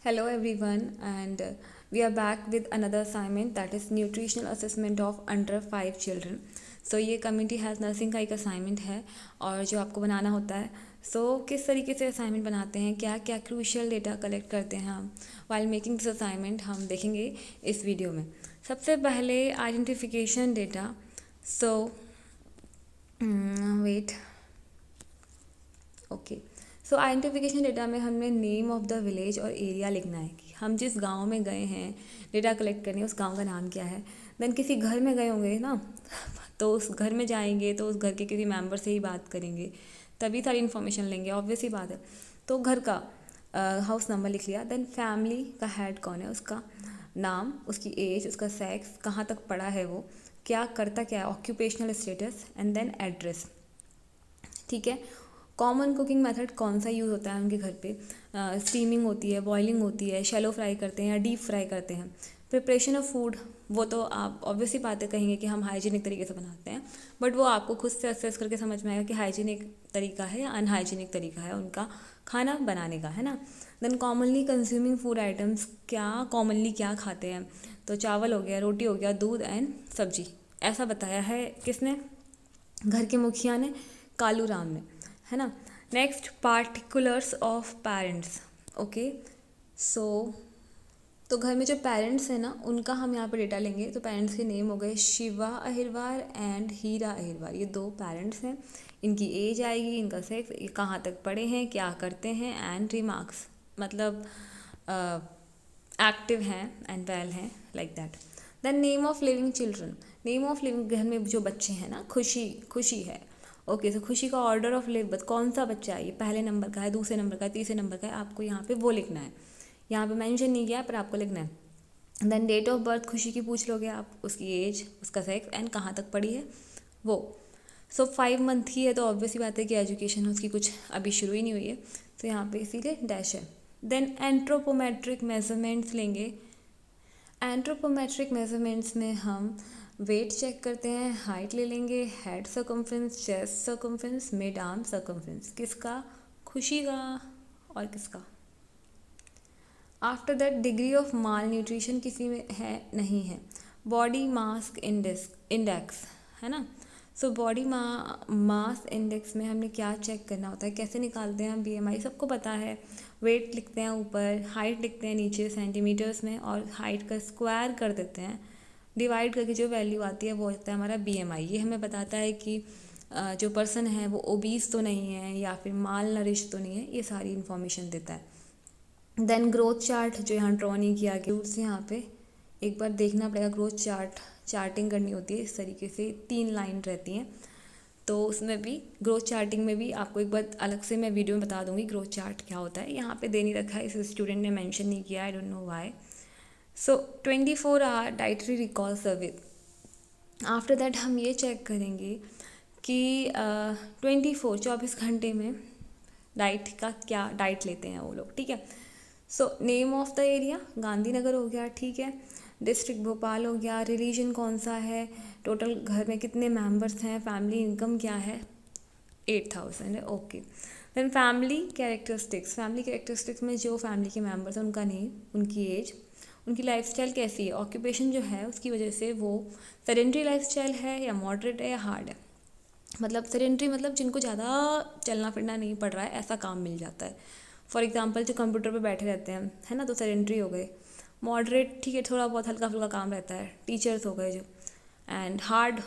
Hello everyone, and we are back with another assignment, that is nutritional assessment of under 5 children. So ये community health nursing का एक assignment है और जो आपको बनाना होता है. किस तरीके से असाइनमेंट बनाते हैं, क्या क्या क्रूशियल डेटा कलेक्ट करते हैं हम वाइल मेकिंग दिस असाइनमेंट, हम देखेंगे इस वीडियो में. सबसे पहले आइडेंटिफिकेशन डेटा. सो वेट ओके. सो आइडेंटिफिकेशन डेटा में हमने नेम ऑफ़ द विलेज और एरिया लिखना है कि हम जिस गांव में गए हैं डेटा कलेक्ट करने, उस गांव का नाम क्या है. देन किसी घर में गए होंगे ना, तो उस घर में जाएंगे तो उस घर के किसी मेंबर से ही बात करेंगे, तभी सारी इन्फॉर्मेशन लेंगे, ऑब्वियस ही बात है. तो घर का हाउस नंबर लिख लिया. देन फैमिली का हेड कौन है, उसका नाम, उसकी एज, उसका सेक्स, कहाँ तक पढ़ा है वो, क्या करता क्या है, occupational status, and then address. ठीक है. कॉमन कुकिंग मेथड कौन सा यूज़ होता है उनके घर पे, स्टीमिंग होती है, बॉइलिंग होती है, शैलो फ्राई करते हैं या डीप फ्राई करते हैं. प्रिपरेशन ऑफ फूड, वो तो आप ऑब्वियसली बातें कहेंगे कि हम हाइजीनिक तरीके से बनाते हैं, बट वो आपको खुद से असेस करके समझ में आएगा कि हाइजीनिक तरीका है या अनहाइजीनिक तरीका है उनका खाना बनाने का, है ना. Then commonly consuming food items, क्या कॉमनली क्या खाते हैं, तो चावल हो गया, रोटी हो गया, दूध एंड सब्जी. ऐसा बताया है किसने, घर के मुखिया ने, कालू राम ने, है ना. Next, particulars of parents. Okay. So तो घर में जो पेरेंट्स हैं ना, उनका हम यहाँ पे डेटा लेंगे. तो पेरेंट्स के नेम हो गए शिवा अहिरवार एंड हीरा अहिरवार. ये दो पेरेंट्स हैं. इनकी एज आएगी, इनका सेक्स, ये कहाँ तक पढ़े हैं, क्या करते हैं, एंड रिमार्क्स, मतलब एक्टिव हैं एंड वेल हैं, like that. Then name of living children. Name of living, घर में जो बच्चे हैं ना, खुशी, खुशी है. ओके. सो खुशी का ऑर्डर ऑफ लिव, कौन सा बच्चा है, ये पहले नंबर का है, दूसरे नंबर का है, तीसरे नंबर का है, आपको यहाँ पे वो लिखना है. यहाँ पे मेंशन नहीं किया है पर आपको लिखना है. देन डेट ऑफ बर्थ खुशी की पूछ लोगे आप, उसकी एज, उसका सेक्स, एंड कहाँ तक पढ़ी है वो. 5 मंथ की है तो ऑब्वियस ही बात है कि एजुकेशन उसकी कुछ अभी शुरू ही नहीं हुई है, तो यहाँ पे इसीलिए डैश है. देन एंट्रोपोमेट्रिक मेजरमेंट्स लेंगे. एंट्रोपोमेट्रिक मेजरमेंट्स में हम वेट चेक करते हैं, हाइट ले लेंगे, head circumference, chest circumference, mid arm circumference. किसका, खुशी का और किसका. After that degree of mall nutrition किसी में है नहीं है. बॉडी मास इंडेक्स, है ना. सो बॉडी मास इंडेक्स में हमने क्या चेक करना होता है, कैसे निकालते हैं हम BMI, सबको पता है. वेट लिखते हैं ऊपर, हाइट लिखते हैं नीचे सेंटीमीटर्स में, और हाइट का स्क्वायर कर देते हैं, डिवाइड करके जो वैल्यू आती है वो होता है हमारा BMI. ये हमें बताता है कि जो पर्सन है वो ओबीस तो नहीं है या फिर माल नरिश तो नहीं है, ये सारी इन्फॉर्मेशन देता है. देन ग्रोथ चार्ट, जो यहाँ ड्रॉ नहीं किया गया, से यहाँ पे एक बार देखना पड़ेगा. ग्रोथ चार्टिंग करनी होती है इस तरीके से, 3 लाइन रहती हैं, तो उसमें भी ग्रोथ चार्टिंग में भी आपको एक बार अलग से मैं वीडियो में बता दूंगी ग्रोथ चार्ट क्या होता है. यहाँ पे दे नहीं रखा है, इस स्टूडेंट ने मेंशन नहीं किया, I don't know why. So 24 hour dietary recall survey. After that हम ये चेक करेंगे कि 24 घंटे में डाइट का क्या डाइट लेते हैं वो लोग. ठीक है. So name of the area Gandhinagar हो गया, ठीक है. डिस्ट्रिक्ट भोपाल हो गया. रिलीजन कौन सा है, टोटल घर में कितने मेंबर्स हैं, फैमिली इनकम क्या है, 8000 है. ओके. देन फैमिली कैरेक्टरिस्टिक्स में जो फैमिली के मेंबर्स हैं उनका नेम, उनकी एज, उनकी लाइफस्टाइल कैसी है, ऑक्यूपेशन जो है उसकी वजह से वो सेडेंट्री लाइफस्टाइल है या मॉडरेट है या हार्ड है. मतलब सेडेंट्री मतलब जिनको ज़्यादा चलना फिरना नहीं पड़ रहा है, ऐसा काम मिल जाता है. फॉर एग्जांपल जो कंप्यूटर पे बैठे रहते हैं, है ना, तो सेडेंट्री हो गए. मॉडरेट, ठीक है, थोड़ा बहुत हल्का फुल्का काम रहता है, टीचर्स हो गए जो. एंड हार्ड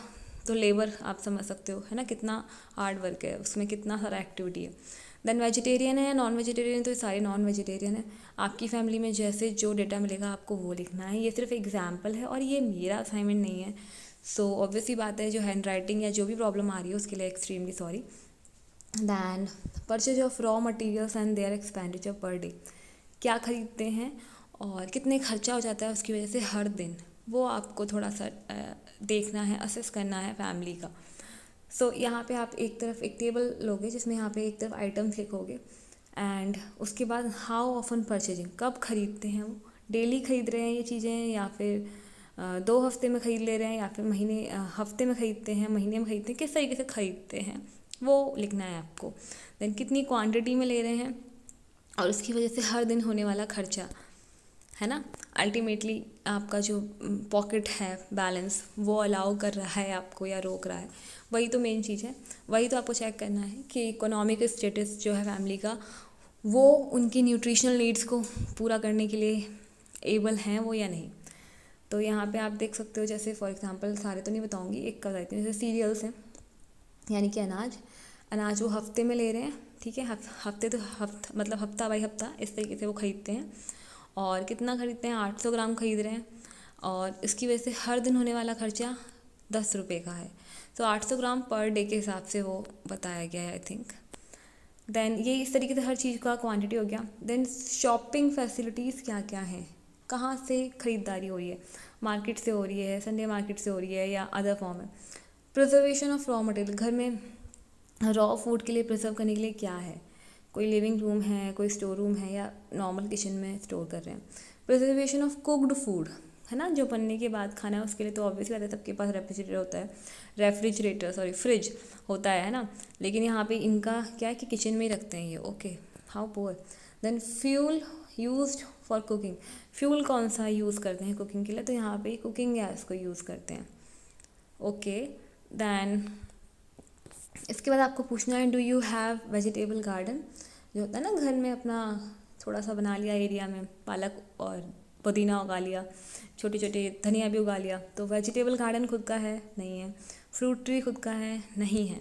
तो लेबर, आप समझ सकते हो, है ना, कितना हार्ड वर्क है उसमें, कितना सारा एक्टिविटी है. देन वेजिटेरियन है, नॉन वेजिटेरियन, तो सारे नॉन वेजिटेरियन है. आपकी फैमिली में जैसे जो डेटा मिलेगा आपको वो लिखना है. ये सिर्फ एग्जाम्पल है और ये मेरा असाइनमेंट नहीं है. सो ऑब्वियसली बात है, जो हैंड राइटिंग या जो भी प्रॉब्लम आ रही है उसके लिए extremely sorry. Then purchase of raw materials and their expenditure per day, क्या खरीदते हैं और कितने खर्चा हो जाता है उसकी वजह से हर दिन, वो आपको थोड़ा सा देखना है, असेस करना है फैमिली का. सो यहाँ पे आप एक तरफ एक टेबल लोगे जिसमें यहाँ पे एक तरफ आइटम्स लिखोगे, एंड उसके बाद हाउ ऑफन परचेजिंग, कब खरीदते हैं वो, डेली खरीद रहे हैं ये चीज़ें या फिर 2 हफ्ते में ख़रीद ले रहे हैं या फिर हफ्ते में ख़रीदते हैं, महीने में ख़रीदते हैं, किस तरीके से ख़रीदते हैं वो लिखना है आपको. देन कितनी क्वांटिटी में ले रहे हैं और उसकी वजह से हर दिन होने वाला खर्चा. है ना। अल्टीमेटली आपका जो पॉकेट है बैलेंस वो अलाउ कर रहा है आपको या रोक रहा है, वही तो मेन चीज़ है। वही तो आपको चेक करना है कि इकोनॉमिक स्टेटस जो है फैमिली का, वो उनकी न्यूट्रिशनल नीड्स को पूरा करने के लिए एबल हैं वो या नहीं। तो यहाँ पे आप देख सकते हो, जैसे फॉर एग्जांपल सारे तो नहीं बताऊँगी, एक कर देती हूँ। जैसे सीरियल्स हैं, यानी कि अनाज वो हफ्ते में ले रहे हैं, ठीक है। हफ्ते तो मतलब हफ्ता बाई हफ्ता इस तरीके से वो ख़रीदते हैं। और कितना ख़रीदते हैं, 800 ग्राम ख़रीद रहे हैं, और इसकी वजह से हर दिन होने वाला खर्चा 10 रुपये का है। तो 800 ग्राम पर डे के हिसाब से वो बताया गया है आई थिंक। देन ये इस तरीके से हर चीज़ का क्वांटिटी हो गया। देन शॉपिंग फैसिलिटीज़ क्या क्या हैं, कहाँ से ख़रीदारी हो रही है, मार्केट से हो रही है, संडे मार्केट से हो रही है या अदर फॉर्म है। प्रिजर्वेशन ऑफ रॉ मटेरियल, घर में रॉ फूड के लिए प्रिजर्व करने के लिए क्या है, कोई लिविंग रूम है, कोई स्टोर रूम है, या नॉर्मल किचन में स्टोर कर रहे हैं। प्रिजर्वेशन ऑफ कुक्ड फूड, है ना, जो बनने के बाद खाना है उसके लिए तो ऑब्वियसली बात है सबके पास फ्रिज होता है ना। लेकिन यहाँ पे इनका क्या है कि किचन में ही रखते हैं ये। Okay, how poor. Then fuel used for cooking, fuel कौन सा यूज़ करते हैं कुकिंग के लिए, तो यहाँ पे कुकिंग गैस को यूज़ करते हैं। ओके, देन इसके बाद आपको पूछना है, do you have vegetable garden, जो होता है ना घर में अपना थोड़ा सा बना लिया एरिया में, पालक और पुदीना उगा लिया, छोटे छोटे धनिया भी उगा लिया। तो वेजिटेबल गार्डन खुद का है, नहीं है। फ्रूट ट्री खुद का है, नहीं है।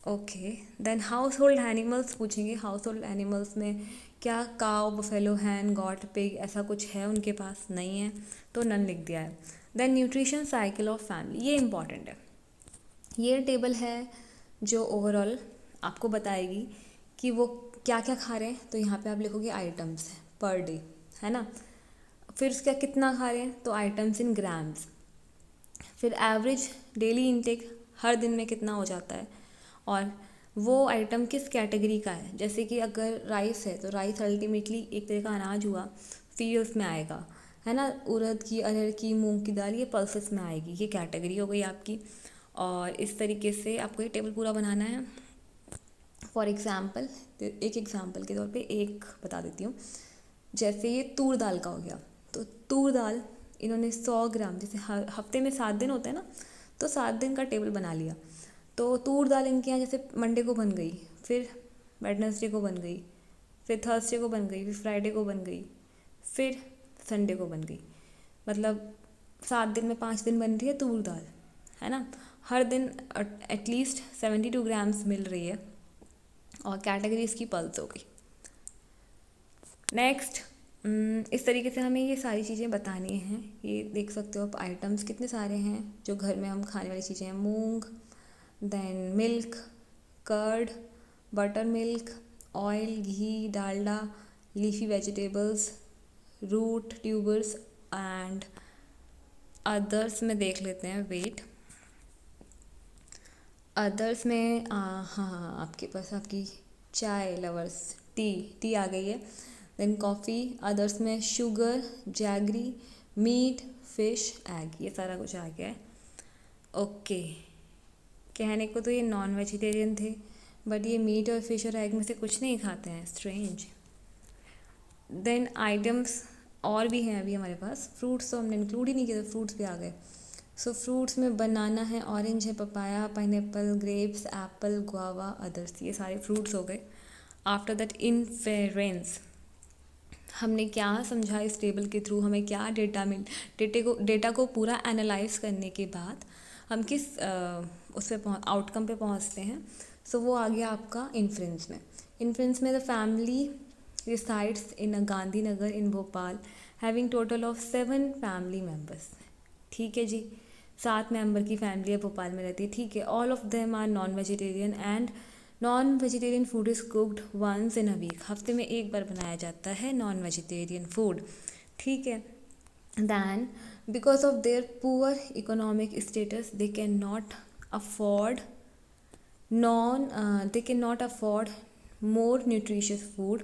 Okay, then household animals पूछेंगे। हाउस होल्ड एनिमल्स में क्या cow, buffalo, hen, goat, pig ऐसा कुछ है उनके पास, नहीं है, तो नन लिख दिया है। Then nutrition cycle of family, ये इंपॉर्टेंट है। ये टेबल है जो ओवरऑल आपको बताएगी कि वो क्या क्या खा रहे हैं। तो यहाँ पे आप लिखोगे आइटम्स पर डे, है ना। फिर उसका कितना खा रहे हैं, तो आइटम्स इन ग्राम्स। फिर एवरेज डेली इंटेक हर दिन में कितना हो जाता है, और वो आइटम किस कैटेगरी का है। जैसे कि अगर राइस है तो राइस अल्टीमेटली एक तरह का अनाज हुआ, सीरियल्स में आएगा, है ना। उड़द की, अरहर की, मूंग की दाल, ये पल्सेस में आएगी, ये कैटेगरी हो गई आपकी। और इस तरीके से आपको ये टेबल पूरा बनाना है। फॉर एग्ज़ाम्पल, एक एग्ज़ाम्पल के तौर पे एक बता देती हूँ। जैसे ये तूर दाल का हो गया, तो तूर दाल इन्होंने 100 ग्राम, जैसे हफ्ते में 7 दिन होते हैं ना, तो 7 दिन का टेबल बना लिया। तो तूर दाल इनके यहाँ जैसे मंडे को बन गई, फिर वेडनेसडे को बन गई, फिर थर्सडे को बन गई, फिर फ्राइडे को बन गई, फिर संडे को बन गई। मतलब 7 दिन में 5 दिन बन रही है तूर दाल, है ना। हर दिन एटलीस्ट 72 ग्राम्स मिल रही है, और कैटेगरी इसकी पल्स हो गई। नेक्स्ट, इस तरीके से हमें ये सारी चीज़ें बतानी हैं। ये देख सकते हो आप, आइटम्स कितने सारे हैं जो घर में हम खाने वाली चीज़ें हैं। Moong, then milk, curd, butter milk, oil, ghee, Dalda, leafy vegetables, root, tubers and others में देख लेते हैं। वेट, अदर्स में हाँ आपके पास आपकी चाय लवर्स, टी आ गई है। देन कॉफ़ी, अदर्स में sugar, jaggery, meat, fish, egg, ये सारा कुछ आ गया है। ओके, कहने को तो ये नॉन वेजिटेरियन थे, बट ये मीट और फिश और एग में से कुछ नहीं खाते हैं, स्ट्रेंज। देन आइटम्स और भी हैं अभी हमारे पास। फ्रूट्स तो हमने इंक्लूड ही नहीं किया, फ्रूट्स भी आ गए। सो फ्रूट्स में बनाना है, ऑरेंज है, papaya, pineapple, grapes, Apple, guava, others, ये सारे फ्रूट्स हो गए। आफ्टर दैट इन्फेरेंस, हमने क्या समझा इस टेबल के थ्रू, हमें क्या डेटा को पूरा एनालाइज करने के बाद हम किस उस पे आउटकम पे पहुंचते हैं। सो वो आ गया आपका इन्फ्रेंस में। इन्फ्रेंस में the family resides in a Gandhinagar in Bhopal, having total of 7 family members. ठीक है जी, 7 मेंबर की फैमिली है, भोपाल में रहती है, ठीक है। All of them are non vegetarian and non vegetarian food is cooked once in a week, हफ्ते में एक बार बनाया जाता है नॉन वेजिटेरियन फूड, ठीक है। Then because of their poor economic status they can not afford more nutritious food.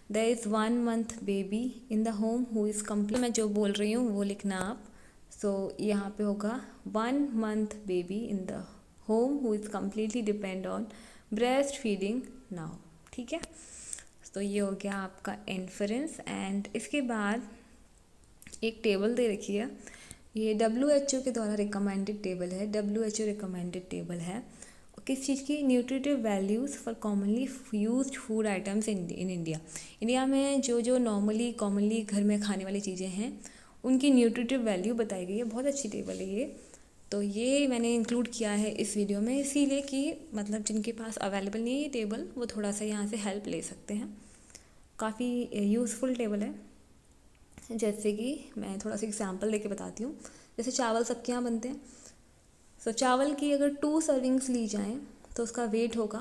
There is 1 month baby in the home who is complete, मैं जो बोल रही हूँ वो लिखना आप। सो यहाँ पे होगा 1 month baby in the home who is completely depend on breast feeding now, ठीक है। तो ये हो गया आपका इन्फरेंस। एंड इसके बाद एक टेबल दे रखी है, ये WHO के द्वारा रिकमेंडेड टेबल है, WHO रिकमेंडेड टेबल है। किस चीज़ की? Nutritive values for commonly used food items in India. India में जो जो नॉर्मली कॉमनली घर में खाने वाली चीज़ें हैं उनकी न्यूट्रिटिव वैल्यू बताई गई है। बहुत अच्छी टेबल है ये। तो ये मैंने इंक्लूड किया है इस वीडियो में, इसीलिए कि मतलब जिनके पास अवेलेबल नहीं है ये टेबल, वो थोड़ा सा यहाँ से हेल्प ले सकते हैं। काफ़ी यूज़फुल टेबल है। जैसे कि मैं थोड़ा सा एग्जांपल लेके बताती हूँ। जैसे चावल सबके यहाँ बनते हैं, सो चावल की अगर 2 सर्विंग्स ली जाएँ तो उसका वेट होगा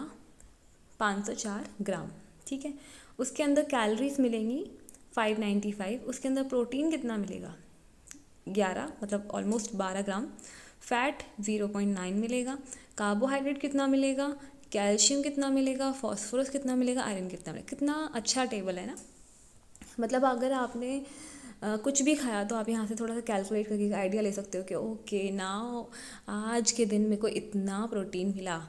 504 ग्राम, ठीक है। उसके अंदर कैलोरीज मिलेंगी 595। उसके अंदर प्रोटीन कितना मिलेगा? 11, मतलब ऑलमोस्ट 12 ग्राम। फैट 0.9 मिलेगा। कार्बोहाइड्रेट कितना मिलेगा? कैल्शियम कितना मिलेगा? फॉस्फोरस कितना मिलेगा? आयरन कितना मिलेगा? कितना अच्छा टेबल है ना। मतलब अगर आपने कुछ भी खाया तो आप यहाँ से थोड़ा सा कैलकुलेट करके आइडिया ले सकते हो कि ओके नाउ आज के दिन मेरे को इतना प्रोटीन मिला,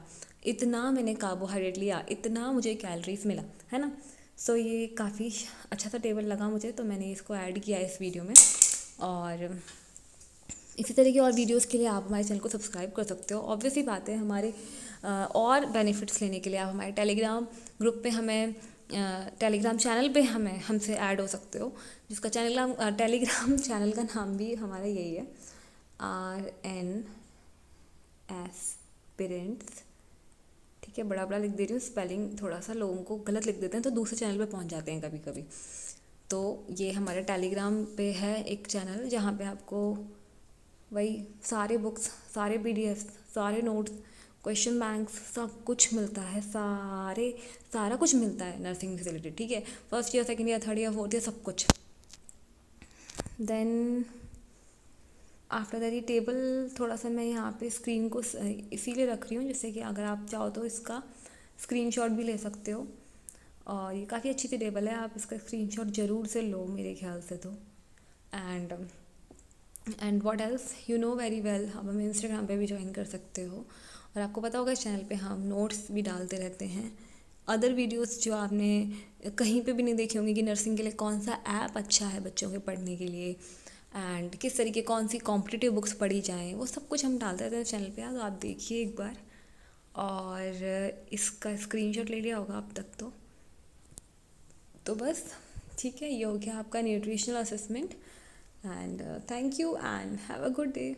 इतना मैंने कार्बोहाइड्रेट लिया, इतना मुझे कैलोरीज मिला, है ना। सो ये काफ़ी अच्छा सा टेबल लगा मुझे, तो मैंने इसको ऐड किया इस वीडियो में। और इसी तरह की और वीडियोस के लिए आप हमारे चैनल को सब्सक्राइब कर सकते हो। ऑब्वियसली बात है, हमारे और बेनिफिट्स लेने के लिए आप हमारे टेलीग्राम ग्रुप पे हमें टेलीग्राम चैनल पे हमसे ऐड हो सकते हो, जिसका टेलीग्राम चैनल का नाम भी हमारा यही है, RNS, ठीक है। बड़ा बड़ा लिख दे रही हूँ, स्पेलिंग थोड़ा सा लोगों को गलत लिख देते हैं तो दूसरे चैनल पे पहुँच जाते हैं कभी कभी। तो ये हमारे टेलीग्राम पे है एक चैनल, जहाँ पे आपको वही सारे बुक्स, सारे PDF, सारे नोट्स, क्वेश्चन बैंक्स, सब कुछ मिलता है। सारा कुछ मिलता है नर्सिंग से रिलेटेड, ठीक है। First year, second year, third year, fourth year, सब कुछ। देन आफ्टर दैट ये टेबल थोड़ा सा मैं यहाँ पे स्क्रीन को इसीलिए रख रही हूँ जैसे कि अगर आप चाहो तो इसका स्क्रीनशॉट भी ले सकते हो। और ये काफ़ी अच्छी सी टेबल है, आप इसका स्क्रीनशॉट ज़रूर से लो मेरे ख्याल से तो। And what else, you know very well, आप हमें इंस्टाग्राम पे भी ज्वाइन कर सकते हो। और आपको पता होगा इस चैनल पे हम नोट्स भी डालते रहते हैं, अदर वीडियोस जो आपने कहीं पे भी नहीं देखी होंगी कि नर्सिंग के लिए कौन सा ऐप अच्छा है बच्चों के पढ़ने के लिए, एंड किस तरीके कौन सी कॉम्पिटिटिव बुक्स पढ़ी जाएँ, वो सब कुछ हम डालते रहते हैं चैनल पे। तो आप देखिए एक बार, और इसका स्क्रीनशॉट ले लिया होगा अब तक तो बस ठीक है। ये हो गया आपका nutritional assessment, and thank you and have a good day.